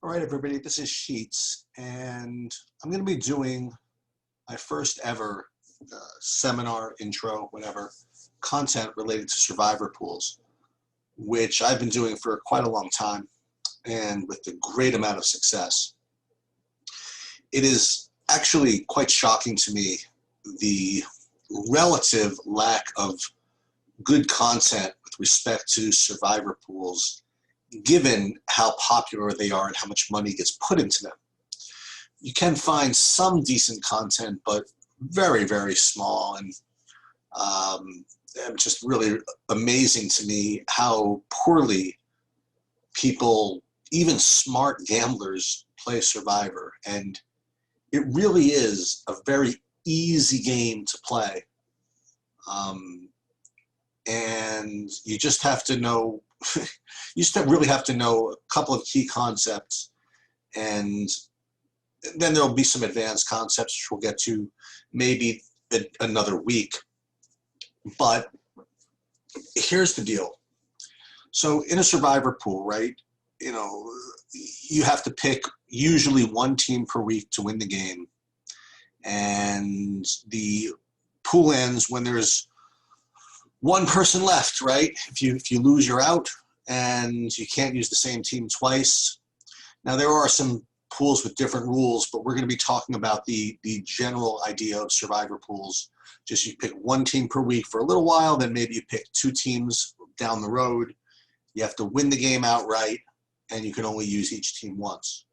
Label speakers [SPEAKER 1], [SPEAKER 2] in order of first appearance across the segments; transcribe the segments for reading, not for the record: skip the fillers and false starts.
[SPEAKER 1] All right, everybody, this is Sheets, and I'm going to be doing my first ever seminar, intro, whatever, content related to survivor pools, which I've been doing for quite a long time and with a great amount of success. It is actually quite shocking to me the relative lack of good content with respect to survivor pools, given how popular they are and how much money gets put into them. You can find some decent content, but very, very small, and just really amazing to me how poorly people, even smart gamblers, play Survivor. And it really is a very easy game to play. And you just have to know, you just really have to know a couple of key concepts, and then there'll be some advanced concepts which we'll get to maybe another week. But here's the deal. So in a survivor pool, right, you have to pick usually one team per week to win the game. And the pool ends when there's one person left, right? If you lose, you're out, and you can't use the same team twice. Now, there are some pools with different rules, but we're going to be talking about the general idea of survivor pools. Just you pick one team per week for a little while, then maybe you pick two teams down the road. You have to win the game outright, and you can only use each team once.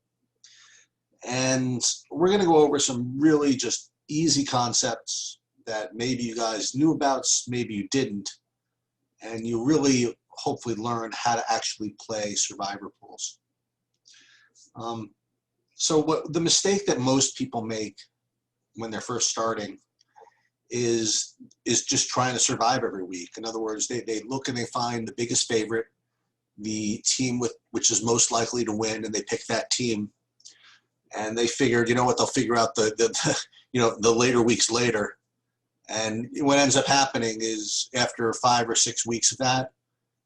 [SPEAKER 1] And we're going to go over some really just easy concepts that maybe you guys knew about, maybe you didn't, and you really hopefully learn how to actually play survivor pools. So what the mistake that most people make when they're first starting is just trying to survive every week. In other words, they look and they find the biggest favorite, the team which is most likely to win, and they pick that team. And they figured, you know what, they'll figure out the later weeks later. And what ends up happening is after 5 or 6 weeks of that,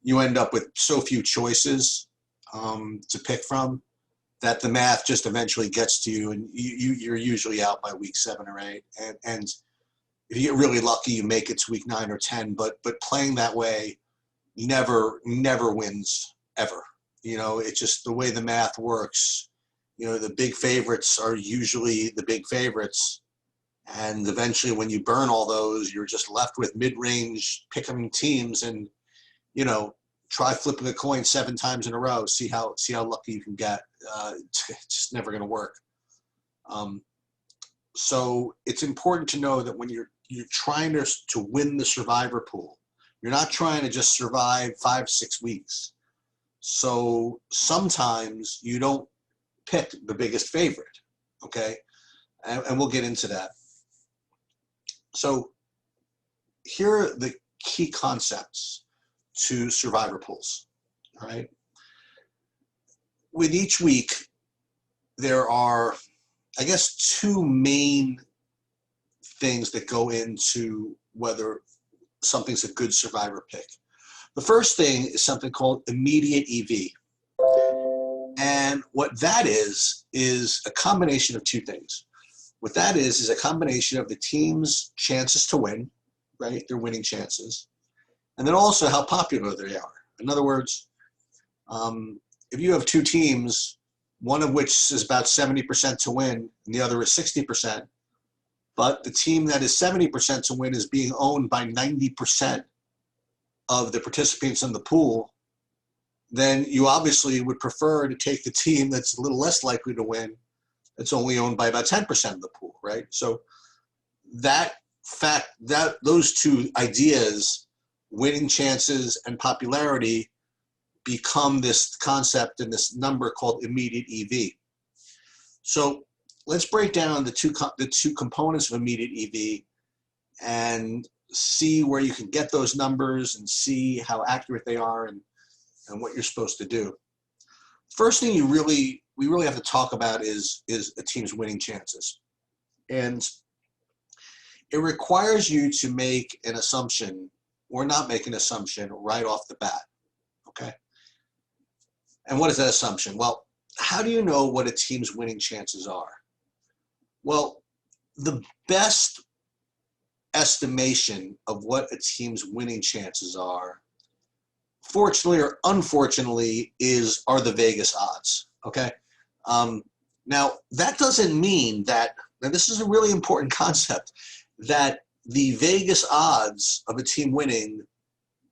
[SPEAKER 1] you end up with so few choices to pick from that the math just eventually gets to you, and you're usually out by week 7 or 8. And if you get really lucky, you make it to week 9 or 10. But playing that way never wins ever. It's just the way the math works. The big favorites are usually the big favorites. And eventually when you burn all those, you're just left with mid-range pick-em teams, and, try flipping a coin 7 times in a row, see how lucky you can get. It's just never going to work. So it's important to know that when you're trying to win the survivor pool, you're not trying to just survive 5-6 weeks. So sometimes you don't pick the biggest favorite, okay? And we'll get into that. So here are the key concepts to survivor pools, all right? With each week, there are, I guess, 2 main things that go into whether something's a good survivor pick. The first thing is something called immediate EV. And what that is a combination of 2 things. What that is a combination of the team's chances to win, right? Their winning chances. And then also how popular they are. In other words, if you have 2 teams, one of which is about 70% to win and the other is 60%, but the team that is 70% to win is being owned by 90% of the participants in the pool, then you obviously would prefer to take the team that's a little less likely to win, that's only owned by about 10% of the pool, right? So that fact, those 2 ideas, winning chances and popularity, become this concept and this number called immediate EV. So let's break down the two components of immediate EV and see where you can get those numbers and see how accurate they are and what you're supposed to do. First thing we really have to talk about is a team's winning chances. And it requires you to make an assumption or not make an assumption right off the bat, okay? And what is that assumption? Well, how do you know what a team's winning chances are? Well, the best estimation of what a team's winning chances are, fortunately or unfortunately, are the Vegas odds. Okay. Now that doesn't mean that, and this is a really important concept, that the Vegas odds of a team winning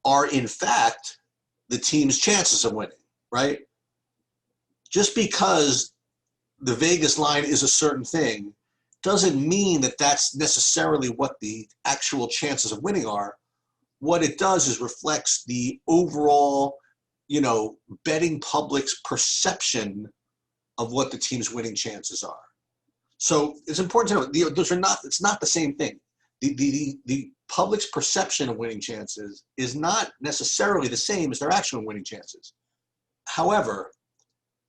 [SPEAKER 1] are in fact the team's chances of winning, right? Just because the Vegas line is a certain thing doesn't mean that that's necessarily what the actual chances of winning are. What it does is reflects the overall, betting public's perception of what the team's winning chances are. So it's important to know it's not the same thing. The public's perception of winning chances is not necessarily the same as their actual winning chances. However,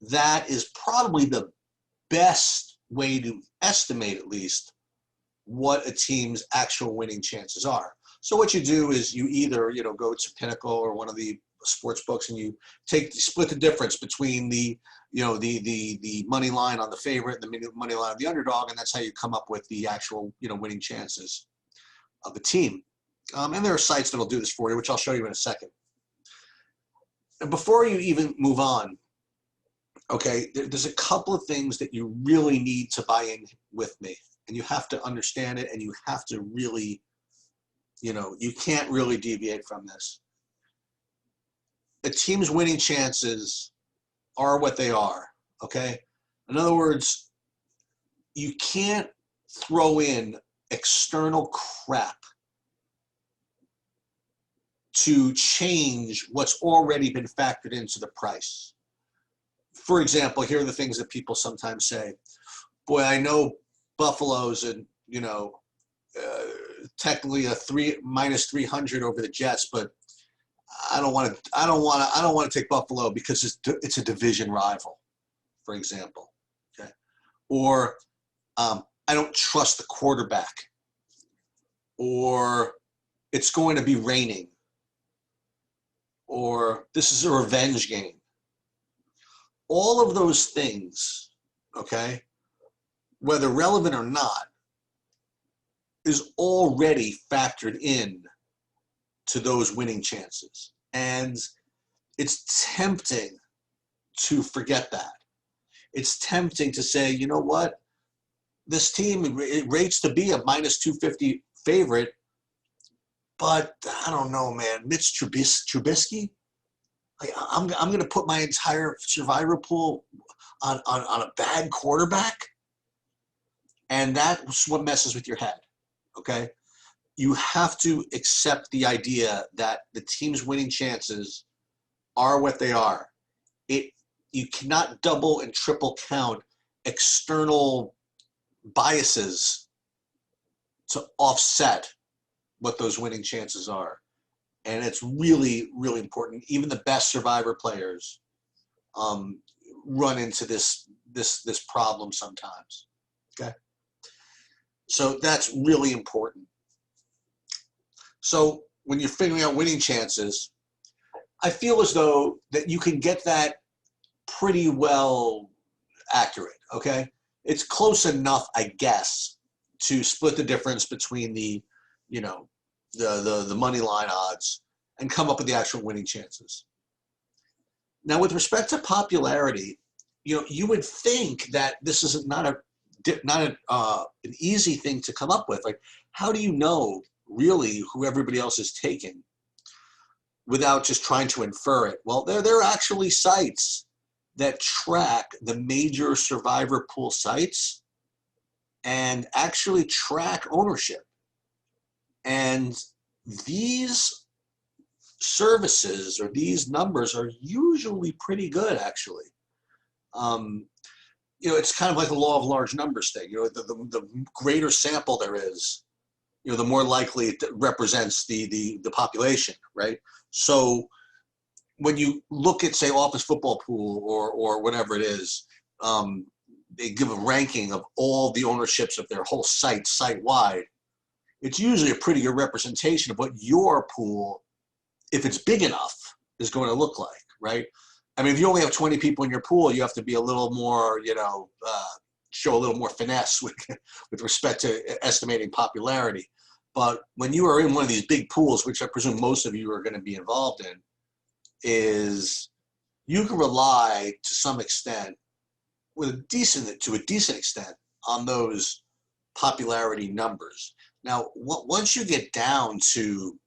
[SPEAKER 1] that is probably the best way to estimate, at least, what a team's actual winning chances are. So what you do is you either, go to Pinnacle or one of the sports books, and you split the difference between the money line on the favorite and the money line of the underdog, and that's how you come up with the actual, winning chances of the team. And there are sites that'll do this for you, which I'll show you in a second. And before you even move on, okay, there's a couple of things that you really need to buy in with me, and you have to understand it, and you have to really, you can't really deviate from this. A team's winning chances are what they are, okay? In other words, you can't throw in external crap to change what's already been factored into the price. For example, here are the things that people sometimes say. Boy, I know Buffalo's and technically a minus 300 over the Jets, but I don't want to take Buffalo because it's a division rival, for example. Okay, or I don't trust the quarterback, or it's going to be raining, or this is a revenge game. All of those things, okay, whether relevant or not, is already factored in to those winning chances. And it's tempting to forget that. It's tempting to say, you know what, this team, it rates to be a minus 250 favorite, but I don't know, man, Mitch Trubisky, I'm going to put my entire survivor pool on a bad quarterback, and that's what messes with your head, okay? You have to accept the idea that the team's winning chances are what they are. You cannot double and triple count external biases to offset what those winning chances are. And it's really, really important. Even the best survivor players run into this problem sometimes. Okay, so that's really important. So when you're figuring out winning chances, I feel as though that you can get that pretty well accurate. Okay, it's close enough, I guess, to split the difference between the money line odds and come up with the actual winning chances. Now, with respect to popularity, you would think that this is not an easy thing to come up with. Like, how do you know really who everybody else is taking without just trying to infer it? Well, there are actually sites that track the major survivor pool sites and actually track ownership. And these services or these numbers are usually pretty good, actually. It's kind of like the law of large numbers thing. The greater sample there is, the more likely it represents the population, right? So when you look at, say, Office Football Pool or whatever it is, they give a ranking of all the ownerships of their whole site-wide. It's usually a pretty good representation of what your pool, if it's big enough, is going to look like, right? I mean, if you only have 20 people in your pool, you have to be a little more, show a little more finesse with respect to estimating popularity. But when you are in one of these big pools, which I presume most of you are going to be involved in, is you can rely to some extent, to a decent extent, on those popularity numbers. Now, once you get down to,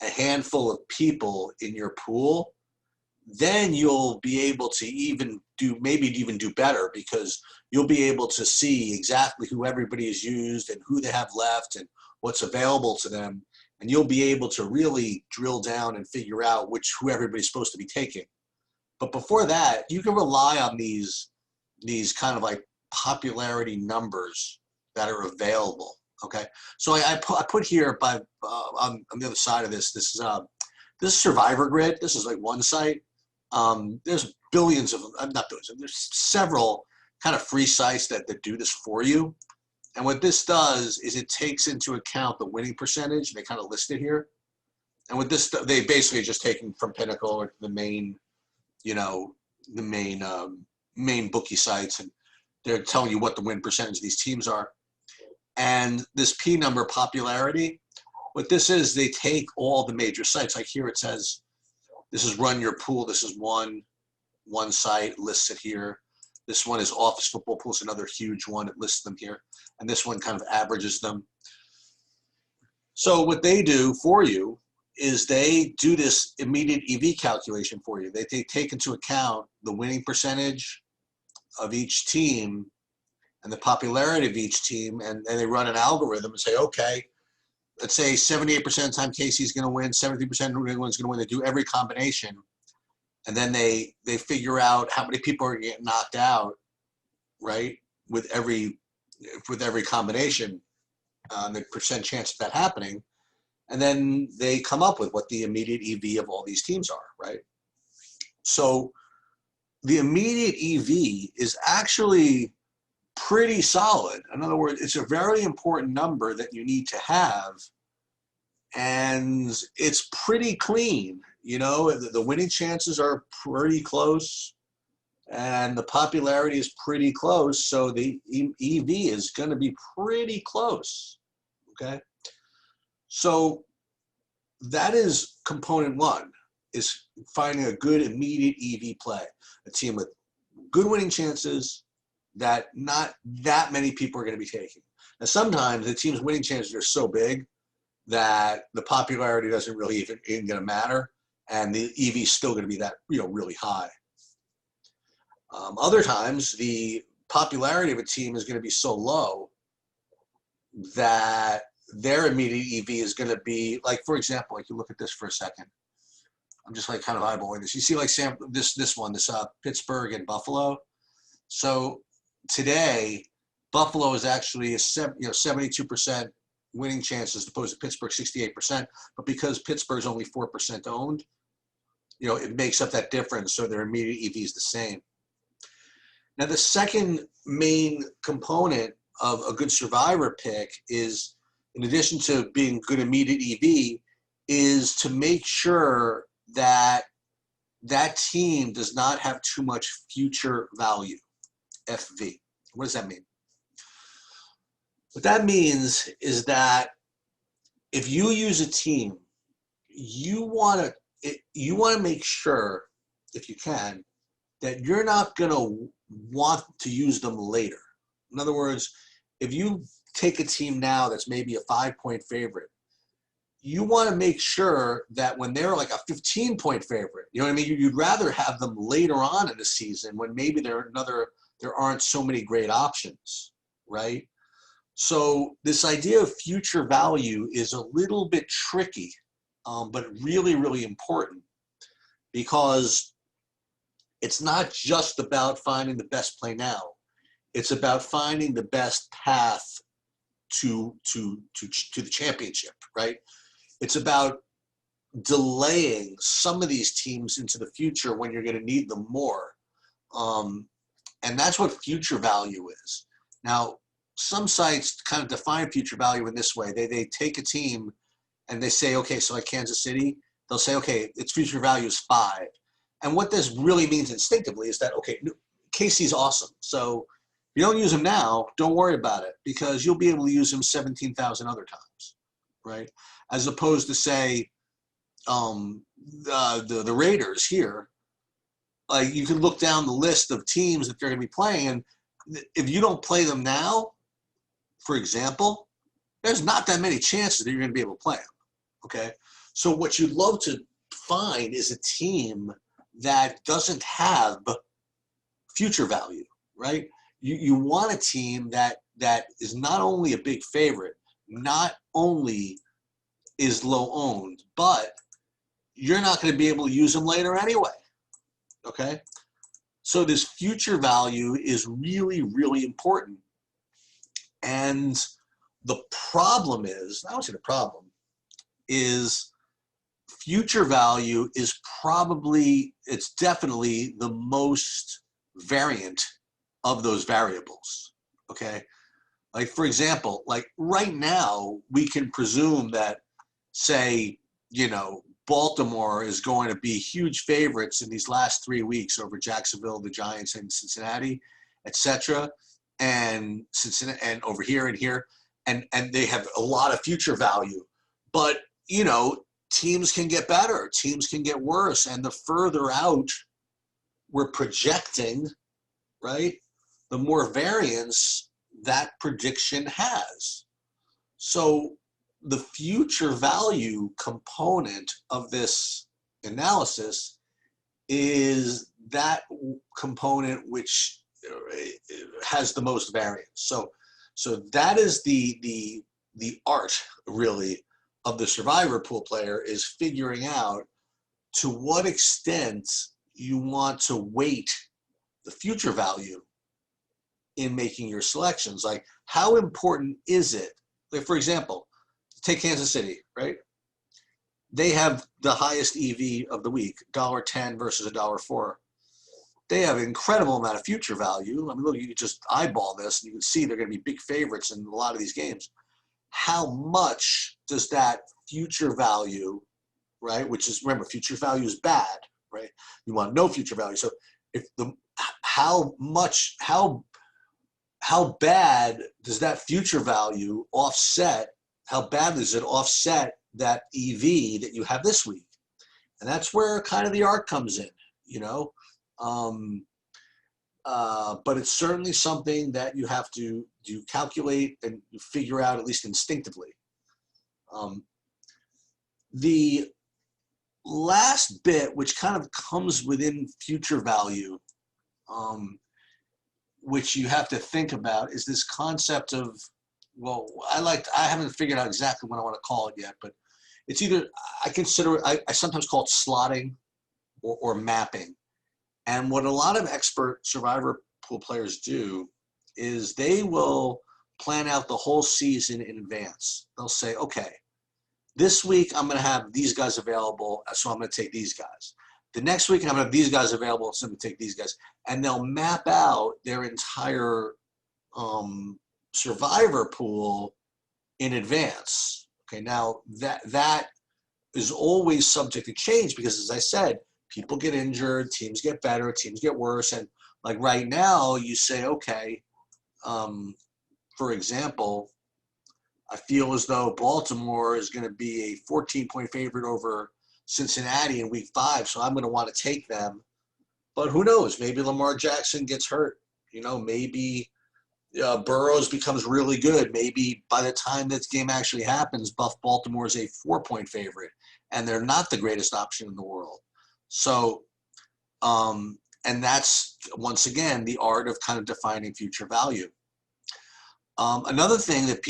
[SPEAKER 1] a handful of people in your pool, then you'll be able to even do better, because you'll be able to see exactly who everybody has used and who they have left and what's available to them. And you'll be able to really drill down and figure out who everybody's supposed to be taking. But before that, you can rely on these kind of like popularity numbers that are available. Okay, so I put here on the other side of this. This is Survivor Grid. This is like one site. There's billions of, not billions, there's several kind of free sites that do this for you. And what this does is it takes into account the winning percentage. They kind of list it here. And with this, they basically just taking from Pinnacle or the main, main bookie sites, and they're telling you what the win percentage of these teams are. And this P number popularity, what this is, they take all the major sites. Like here it says, this is Run Your Pool. This is one site, lists it here. This one is Office Football Pool. It's another huge one. It lists them here. And this one kind of averages them. So what they do for you is they do this immediate EV calculation for you. They take into account the winning percentage of each team and the popularity of each team, and they run an algorithm and say, okay, let's say 78% of the time Casey's going to win, 73% of New England's going to win. They do every combination, and then they figure out how many people are getting knocked out, right, with every combination, the percent chance of that happening, and then they come up with what the immediate EV of all these teams are, right? So the immediate EV is actually pretty solid. In other words, it's a very important number that you need to have, and it's pretty clean. The winning chances are pretty close, and the popularity is pretty close, so the EV is going to be pretty close, okay? So that is component one, is finding a good immediate EV play, a team with good winning chances that not that many people are going to be taking. Now, sometimes the team's winning chances are so big that the popularity doesn't really even going to matter, and the EV is still going to be that really high. Other times, the popularity of a team is going to be so low that their immediate EV is going to be, like, for example, like you look at this for a second. I'm just like kind of eyeballing this. You see, like this one, Pittsburgh and Buffalo. So today, Buffalo is actually a 72% winning chance as opposed to Pittsburgh 68%. But because Pittsburgh's only 4% owned, it makes up that difference. So their immediate EV is the same. Now, the second main component of a good survivor pick is, in addition to being good immediate EV, is to make sure that that team does not have too much future value, FV. What does that mean? What that means is that if you use a team, you want to make sure, if you can, that you're not going to want to use them later. In other words, if you take a team now that's maybe a 5-point favorite, you want to make sure that when they're like a 15-point favorite, you know what I mean? You'd rather have them later on in the season when maybe there aren't so many great options, right? So this idea of future value is a little bit tricky, but really, really important, because it's not just about finding the best play now. It's about finding the best path to the championship, right? It's about delaying some of these teams into the future when you're going to need them more. And that's what future value is. Now, some sites kind of define future value in this way. They take a team and they say, okay, so like Kansas City, they'll say, okay, its future value is 5. And what this really means instinctively is that, okay, Casey's awesome. So if you don't use him now, don't worry about it, because you'll be able to use him 17,000 other times, right? As opposed to, say, the Raiders here. Like, you can look down the list of teams that they're going to be playing, and if you don't play them now, for example, there's not that many chances that you're going to be able to play them, okay? So what you'd love to find is a team that doesn't have future value, right? You want a team that is not only a big favorite, not only is low owned, but you're not going to be able to use them later anyway, okay? So this future value is really, really important. And the problem is, I won't say the problem, is future value is it's definitely the most variant of those variables, okay? Like, for example, like right now, we can presume that, say, Baltimore is going to be huge favorites in these last 3 weeks over Jacksonville, the Giants, and Cincinnati, etc. And Cincinnati, and over here and here, and they have a lot of future value. But teams can get better, teams can get worse, and the further out we're projecting, right, the more variance that prediction has. So the future value component of this analysis is that component which has the most variance. So that is the art, really, of the survivor pool player, is figuring out to what extent you want to weight the future value in making your selections. Like, how important is it? Like, for example, take Kansas City, right? They have the highest EV of the week, $1.10 versus $1.04. They have an incredible amount of future value. I mean, look, you can just eyeball this and you can see they're going to be big favorites in a lot of these games. How much does that future value, right, which is, remember, future value is bad, right? You want no future value. So how bad does that future value offset, how badly does it offset that EV that you have this week? And that's where kind of the art comes in, but it's certainly something that you have to calculate and figure out, at least instinctively. The last bit, which kind of comes within future value, which you have to think about, is this concept of, well, I haven't figured out exactly what I want to call it yet, but it's either, I sometimes call it slotting or mapping. And what a lot of expert survivor pool players do is they will plan out the whole season in advance. They'll say, okay, this week I'm going to have these guys available, so I'm going to take these guys. The next week I'm going to have these guys available, so I'm going to take these guys. And they'll map out their entire survivor pool in advance. Okay, now that is always subject to change because, as I said, people get injured, teams get better, teams get worse. And like right now, you say, okay, for example, I feel as though Baltimore is going to be a 14-point favorite over Cincinnati in week 5, so I'm going to want to take them. But who knows? Maybe Lamar Jackson gets hurt. Maybe Burrows becomes really good. Maybe by the time this game actually happens, Baltimore is a 4-point favorite, and they're not the greatest option in the world. So, and that's, once again, the art of kind of defining future value. Another thing that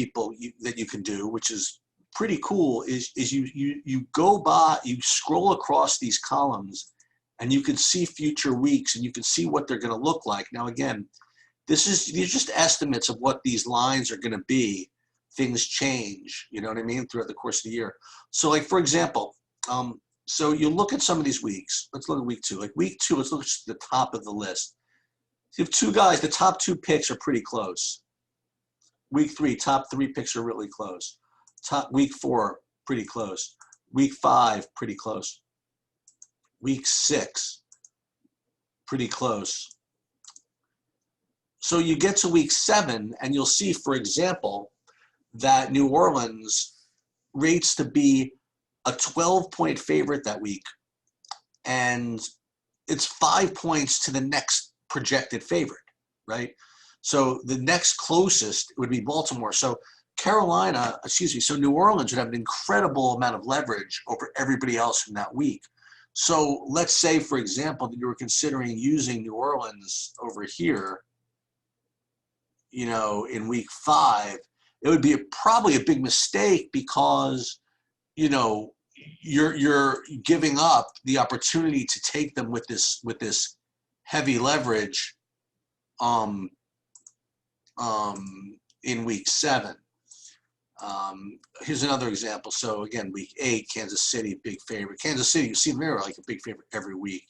[SPEAKER 1] that you can do, which is pretty cool, is you go by, you scroll across these columns, and you can see future weeks, and you can see what they're going to look like. Now, again, these are just estimates of what these lines are going to be. Things change, you know what I mean, throughout the course of the year. So, like, for example, so you look at some of these weeks. Let's look at week 2. Like week 2, let's look at the top of the list. You have 2 guys. The top 2 picks are pretty close. Week 3, top 3 picks are really close. Week 4, pretty close. Week 5, pretty close. Week 6, pretty close. So you get to week 7, and you'll see, for example, that New Orleans rates to be a 12-point favorite that week, and it's 5 points to the next projected favorite, right? So the next closest would be Baltimore. So so New Orleans would have an incredible amount of leverage over everybody else from that week. So let's say, for example, that you were considering using New Orleans over here, in week 5, it would be probably a big mistake because, you're giving up the opportunity to take them with this heavy leverage in week 7. Here's another example. So again, week 8, Kansas City, big favorite. Kansas City, you see them there like a big favorite every week.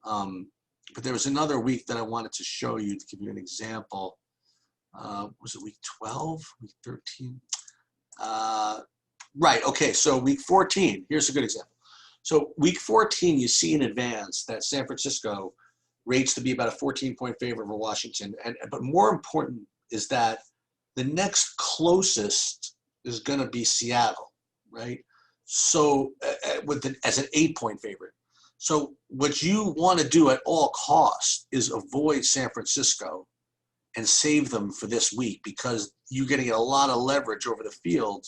[SPEAKER 1] But there was another week that I wanted to show you to give you an example. Was it week 12, week 13? Right, okay, so week 14, here's a good example. So week 14, you see in advance that San Francisco rates to be about a 14-point favorite over Washington. But more important is that the next closest is going to be Seattle, right? So as an 8-point favorite. So what you want to do at all costs is avoid San Francisco and save them for this week, because you're getting a lot of leverage over the field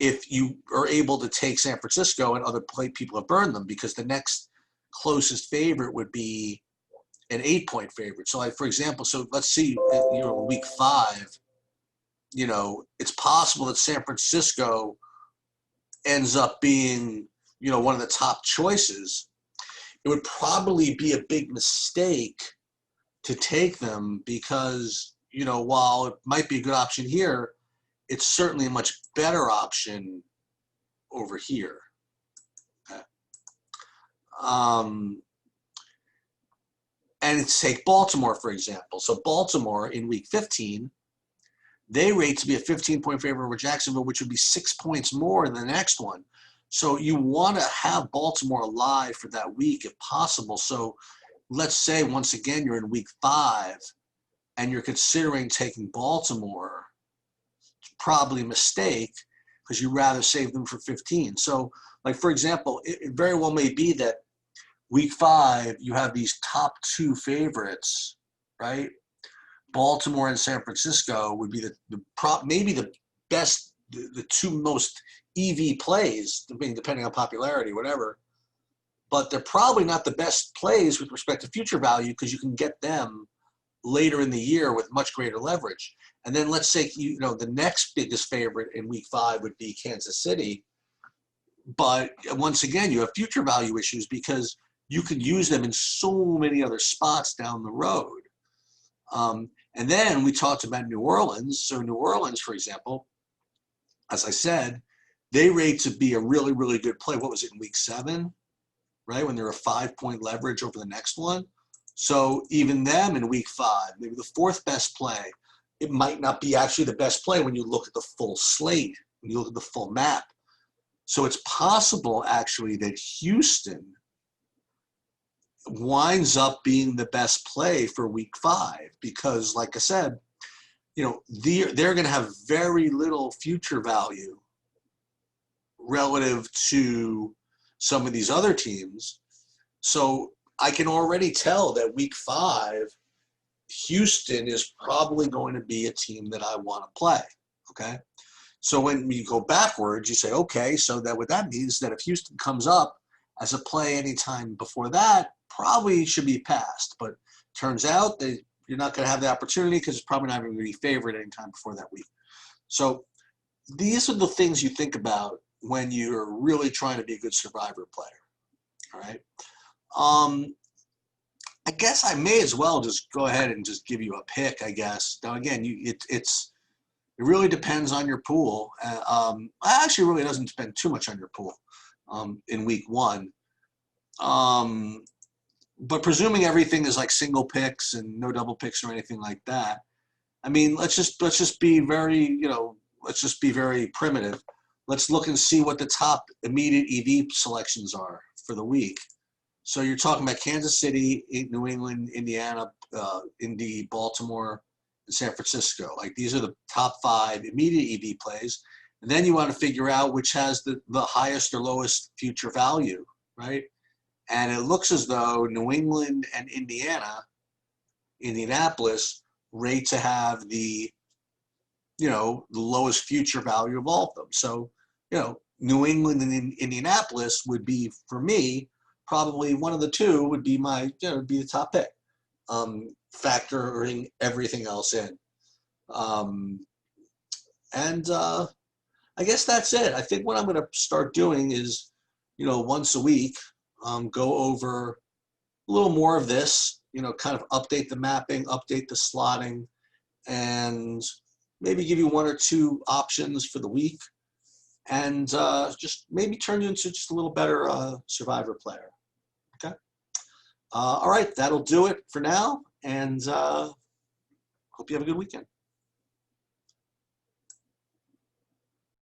[SPEAKER 1] if you are able to take San Francisco and other people have burned them, because the next closest favorite would be an 8-point favorite. So like, for example, so let's see, week 5, it's possible that San Francisco ends up being, one of the top choices. It would probably be a big mistake to take them because, while it might be a good option here, it's certainly a much better option over here. Okay. And let's take Baltimore, for example. So Baltimore in week 15, they rate to be a 15-point favorite over Jacksonville, which would be 6 points more than the next one. So you want to have Baltimore alive for that week if possible. So let's say, once again, you're in week 5 and you're considering taking Baltimore. It's probably a mistake because you'd rather save them for 15. So, like, for example, it very well may be that week 5, you have these top 2 favorites, right? Baltimore and San Francisco would be maybe the best, the 2 most EV plays, depending on popularity, whatever. But they're probably not the best plays with respect to future value, because you can get them later in the year with much greater leverage. And then let's say, the next biggest favorite in week 5 would be Kansas City. But once again, you have future value issues because you can use them in so many other spots down the road. And then we talked about New Orleans. So New Orleans, for example, as I said, they rate to be a really, really good play. What was it, in week 7, right? When they're a 5-point leverage over the next one. So even them in week 5, maybe the 4th best play, it might not be actually the best play when you look at the full slate, when you look at the full map. So it's possible actually that Houston winds up being the best play for week 5 because, like I said, they're going to have very little future value relative to some of these other teams. So I can already tell that week 5, Houston is probably going to be a team that I want to play, okay? So when you go backwards, you say, okay, so what that means that if Houston comes up as a play anytime before that, probably should be passed. But turns out that you're not going to have the opportunity because it's probably not even going to be favored anytime before that week. So these are the things you think about when you're really trying to be a good survivor player, all right? I guess I may as well just go ahead and just give you a pick, I guess. Now, again, it really depends on your pool. Actually, really doesn't depend too much on your pool in week 1. But presuming everything is like single picks and no double picks or anything like that, I mean, let's just be very, let's just be very primitive. Let's look and see what the top immediate EV selections are for the week. So you're talking about Kansas City, New England, Indiana, Indy, Baltimore, and San Francisco. Like these are the top 5 immediate EV plays. And then you want to figure out which has the highest or lowest future value, right? And it looks as though New England and Indianapolis rate to have the lowest future value of all of them. So, New England and Indianapolis would be, for me, probably one of the two would be would be the top pick, factoring everything else in. I guess that's it. I think what I'm going to start doing is, once a week, go over a little more of this, kind of update the mapping, update the slotting, and maybe give you 1 or 2 options for the week, and just maybe turn you into just a little better Survivor player. Okay. All right, that'll do it for now, and hope you have a good weekend.